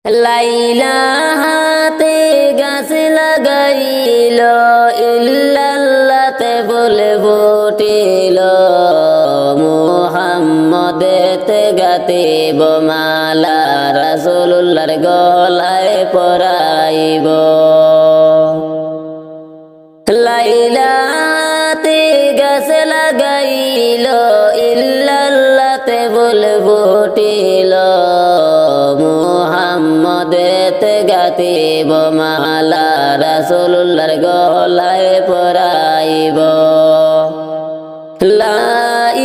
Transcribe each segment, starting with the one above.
লাইলা হাতে গাছ লাগাইল ইল্লাল্লাতে বলে বটিল মুহাম্মদেতে গাতিব মালা রাসূলুল্লাহর গলায় পরাইব। লাইলা হাতে গাছ লাগাইল ইল্লাল্লাতে বলে বটিল মুহাম্মদেতে গাতিব মালা রাসূলুল্লাহর গলায় পরাইব। লা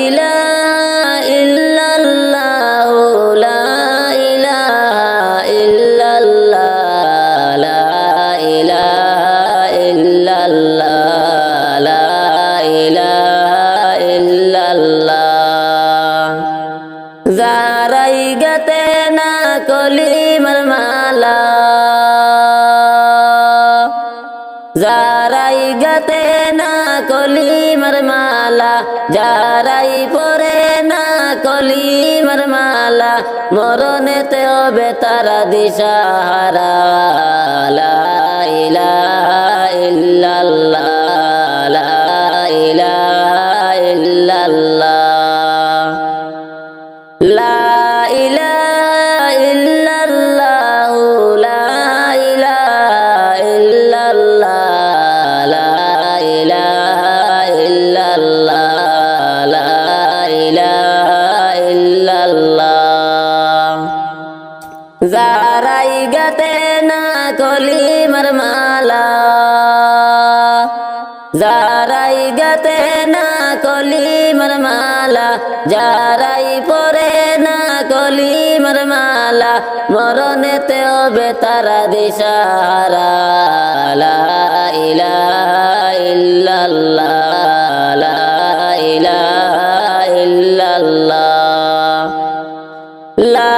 ইলাহা ইল্লাল্লাহ লা ইলাহা ইল্লাল্লাহ লা ইলাহা ইল্লাল্লাহ লা ইলাহা ইল্লাল্লাহ। যারাই গাতে না কলিমার মালা, যারাই গাতে না কলিমার মালা, যারাই পরে না কলিমার মালা, মরণেতে হবে তারা দিশাহারা। লা ইলাহা ইল্লাল্লাহ লা ইলাহা ইল্লাল্লাহ লা ইলাহা ইল্লাল্লাহ লা ইলাহা ইল্লাল্লাহ লা ইলাহা ইল্লাল্লাহ লা ইলাহা ইল্লাল্লাহ। যারাই গাতে না কলিমার মালা, যারাই গাতে না কলিমার মালা, যারাই পরে না কলিমার মালা, মরণেতে হবে তারা দিশাহারা। লা ইলাহা ইল্লাল্লাহ লা ইলাহা ইল্লাল্লাহ লা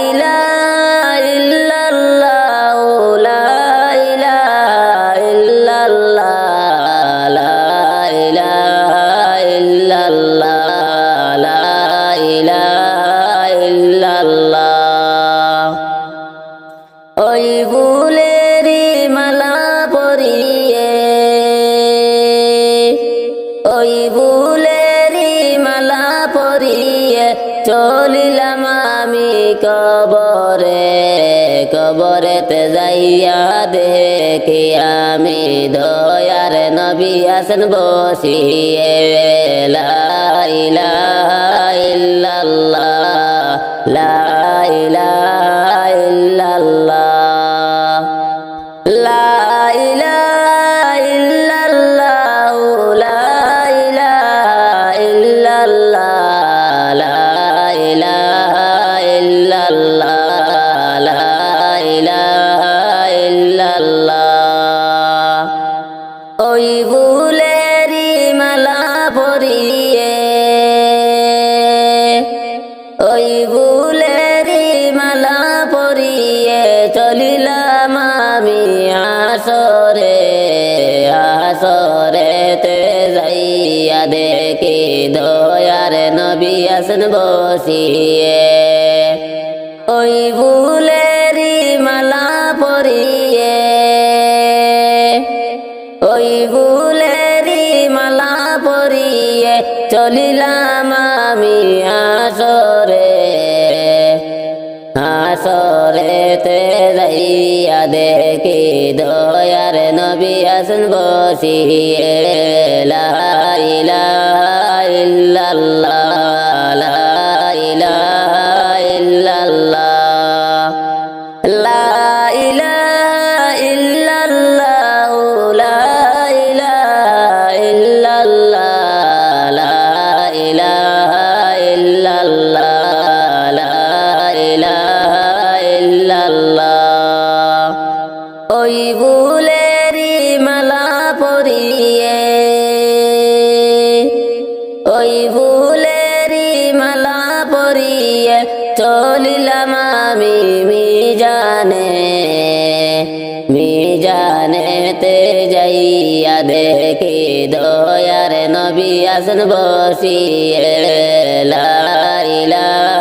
ইলাহা ইল্লাল্লাহ লা ইলাহা ইল্লাল্লাহ লা ইলাহা ইল্লাল্লাহ লা ইলাহা ইল্লাল্লাহ। ওই ফুলেরি মালা পরিয়ে, ওই ফুলেরি মালা পরিয়ে চলিলাম আমি কবরে। কবরেতে যাইয়া দেখি আমি দয়ার নবী আছেন বসিয়ে। লা ইলাহা ইল্লাল্লাহ লা ইলাহা ইল্লাল্লাহ লা ইলাহা ইল্লাল্লাহ লা ইলাহা ইল্লাল্লাহ লা ইলাহা ইল্লাল্লাহ লা ইলাহা ইল্লাল্লাহ। ওই ফুলেরি মালা পরিয়ে, ওই ফুলেরি মালা পরিয়ে চলিলাম আমি আসরে। আসরেতে যাইয়া দেখি দয়ার নবী আছেন বসিয়ে। ওই ফুলেরি মালা পরিয়ে, ওই ফুলেরি মালা পরিয়ে চলিলাম আমি আসরে। আসরেতে যাইয়া দেখি দয়ার নবী আছেন বসিয়ে। লা ইলাহা ইল্লাল্লাহ লা ইলাহা ইল্লাল্লাহ লা ইলাহা ইল্লাল্লাহ লা ইলাহা ইল্লাল্লাহ লা ইলাহা ইল্লাল্লাহ লা ইলাহা ইল্লাল্লাহ। ওই ফুলেরি মালা পরিয়ে, ওই ফুলেরি মালা পরিয়ে চলিলাম আমি মিজানে। মিজানেতে যাইয়া দেখি দয়ার নবী আছেন বসিয়ে। লা ইলাহা